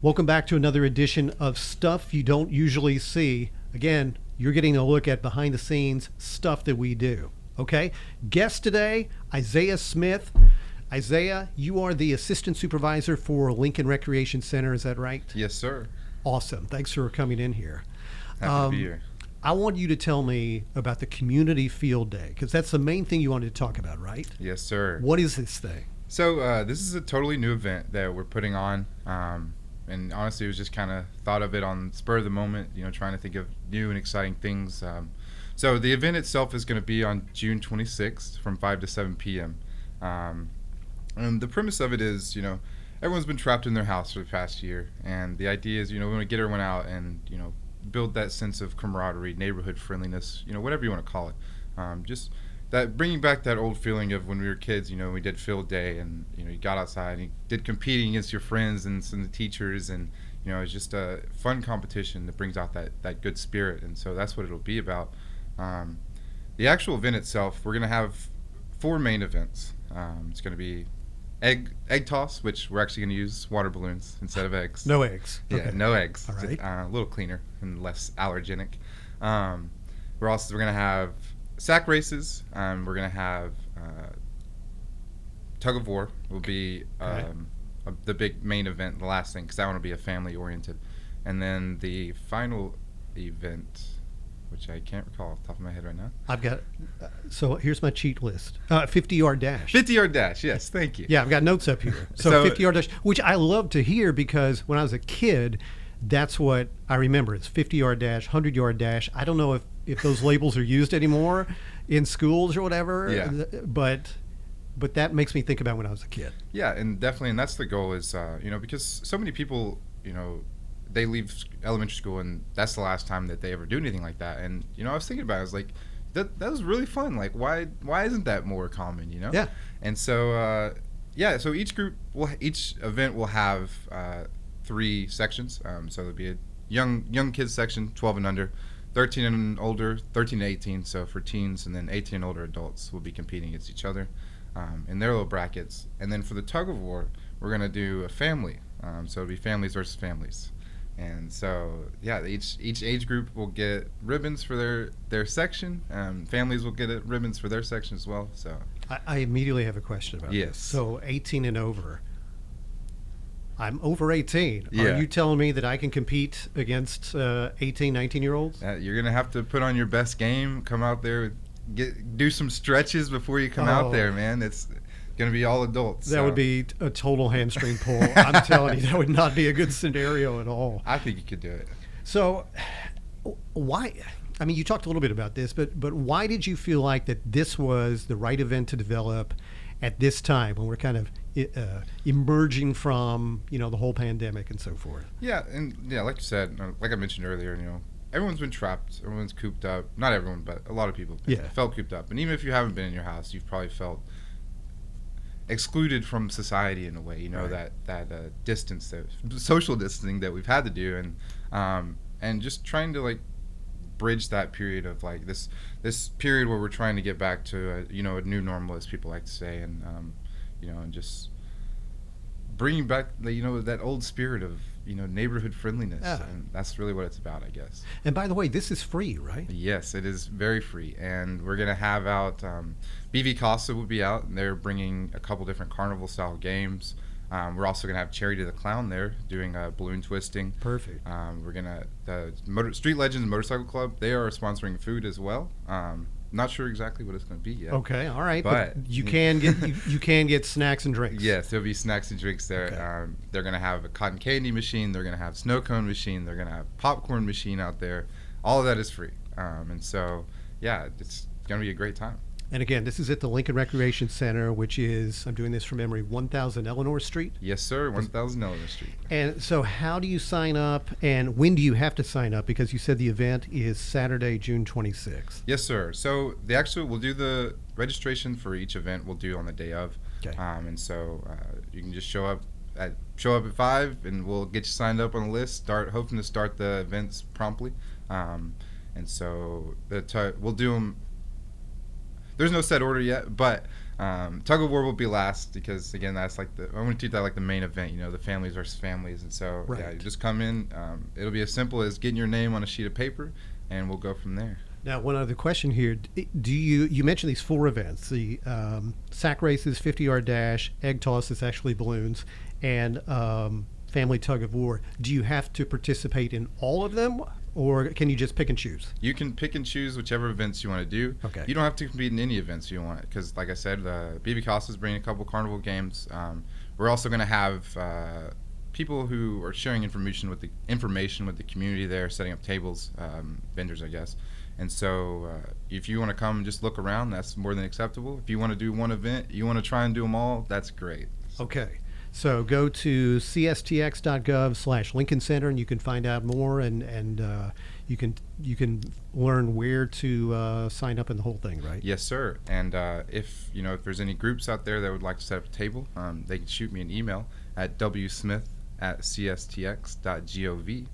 Welcome back to another edition of Stuff You Don't Usually See. Again, you're getting a look at behind the scenes stuff that we do. Okay? Guest today, Isaiah Smith. Isaiah, you are the assistant supervisor for Lincoln Recreation Center. Is that right? Yes, sir. Awesome. Thanks for coming in here. Happy to be here. I want you to tell me about the Community Field Day, because that's the main thing you wanted to talk about, right? Yes, sir. What is this thing? So this is a totally new event that we're putting on. And honestly, it was just kind of thought of it on spur of the moment, trying to think of new and exciting things. So the event itself is going to be on June 26th from 5 to 7 p.m. And the premise of it is, everyone's been trapped in their house for the past year. And the idea is, we want to get everyone out and, build that sense of camaraderie, neighborhood friendliness, whatever you want to call it. Just that bringing back that old feeling of when we were kids, we did field day and, you got outside and you did competing against your friends and some of the teachers. And, it's just a fun competition that brings out that good spirit. And so that's what it'll be about. The actual event itself, we're going to have 4 main events. It's going to be egg toss, which we're actually going to use water balloons instead of eggs. No eggs. Yeah, Okay. no eggs. All right. Just, a little cleaner and less allergenic. We're going to have sack races. We're going to have tug of war will be Okay. the big main event, the last thing, because that one will be a family oriented. And then the final event, which I can't recall off the top of my head right now. I've got, so here's my cheat list. 50-yard dash. 50-yard dash, yes, thank you. Yeah, I've got notes up here. So, So- 50-yard dash, which I love to hear because when I was a kid, that's what I remember. It's 50-yard dash, 100-yard dash. I don't know if those labels are used anymore in schools or whatever. Yeah. But that makes me think about when I was a kid. Yeah, and definitely, and that's the goal is, because so many people, they leave elementary school and that's the last time that they ever do anything like that. And, I was thinking about it, I was like, that was really fun. Like, why isn't that more common, Yeah. And so, so each event will have 3 sections. So there'll be a young kids section, 12 and under, 13 and older, 13 to 18, so for teens, and then 18 and older adults will be competing against each other in their little brackets. And then for the tug of war, we're going to do a family. So it'll be families versus families. And so, each age group will get ribbons for their section. Families will get ribbons for their section as well. So I immediately have a question about Yes. this. So 18 and over. I'm over 18. Yeah. Are you telling me that I can compete against 18, 19-year-olds? you're going to have to put on your best game, come out there, do some stretches before you come out there, man. It's going to be all adults. That would be a total hamstring pull. I'm telling you, that would not be a good scenario at all. I think you could do it. So, why? I mean, you talked a little bit about this, but why did you feel like that this was the right event to develop at this time when we're kind of emerging from the whole pandemic and so forth? Yeah, and like you said, like I mentioned earlier, everyone's been trapped, everyone's cooped up. Not everyone, but a lot of people felt cooped up. And even if you haven't been in your house, you've probably felt excluded from society in a way. Right. that distance, that social distancing that we've had to do, and just trying to bridge that period of this period where we're trying to get back to a new normal, as people like to say, and and just bringing back that old spirit of neighborhood friendliness. Yeah. And that's really what it's about, I guess. And by the way, this is free, right? Yes, it is very free, and we're gonna have out BV Casa will be out, and they're bringing a couple different carnival style games. We're also gonna have Charity the Clown there doing balloon twisting. Perfect. We're gonna the Street Legends Motorcycle Club, they are sponsoring food as well. Not sure exactly what it's going to be yet. Okay, all right, but But- you can get snacks and drinks. Yes, there'll be snacks and drinks there. Okay. They're going to have a cotton candy machine. They're going to have snow cone machine. They're going to have popcorn machine out there. All of that is free. And so, it's going to be a great time. And again, this is at the Lincoln Recreation Center, which is, I'm doing this from memory, 1000 Eleanor Street. Yes, sir. 1000 Eleanor Street. And so how do you sign up, and when do you have to sign up? Because you said the event is Saturday, June 26th. Yes, sir. So we'll do the registration for each event. We'll do on the day of. Okay. And so you can just show up at 5, and we'll get you signed up on the list. Hoping to start the events promptly. And so we'll do them. there's no set order yet, but tug of war will be last because again, that's like I want to treat that like the main event. You know, the families versus families, and so Right. yeah, you just come in. It'll be as simple as getting your name on a sheet of paper, and we'll go from there. Now, one other question here: do you mentioned these 4 events? The sack races, 50-yard dash, egg toss is actually balloons, and family tug of war. Do you have to participate in all of them, or can you just pick and choose? You can pick and choose whichever events you want to do. Okay. You don't have to compete in any events you want because, like I said, BB Costa's bringing a couple carnival games. We're also going to have people who are sharing information with the community there, setting up tables, vendors, I guess. And so, if you want to come and just look around, that's more than acceptable. If you want to do one event, you want to try and do them all, that's great. Okay. So go to cstx.gov/Lincoln Center, and you can find out more, and you can learn where to sign up in the whole thing, right? Yes, sir. And if there's any groups out there that would like to set up a table, they can shoot me an email at wsmith@cstx.gov,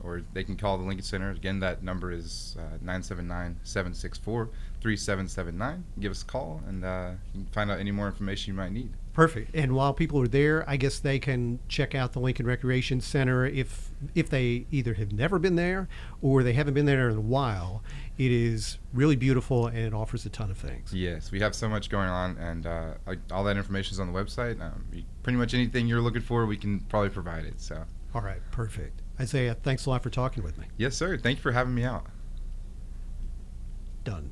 or they can call the Lincoln Center. Again, that number is 979-764-3779. Give us a call, and you can find out any more information you might need. Perfect. And while people are there, I guess they can check out the Lincoln Recreation Center if they either have never been there or they haven't been there in a while. It is really beautiful, and it offers a ton of things. Yes, we have so much going on, and all that information is on the website. Pretty much anything you're looking for, we can probably provide it. So. All right, perfect. Isaiah, thanks a lot for talking with me. Yes, sir. Thank you for having me out. Done.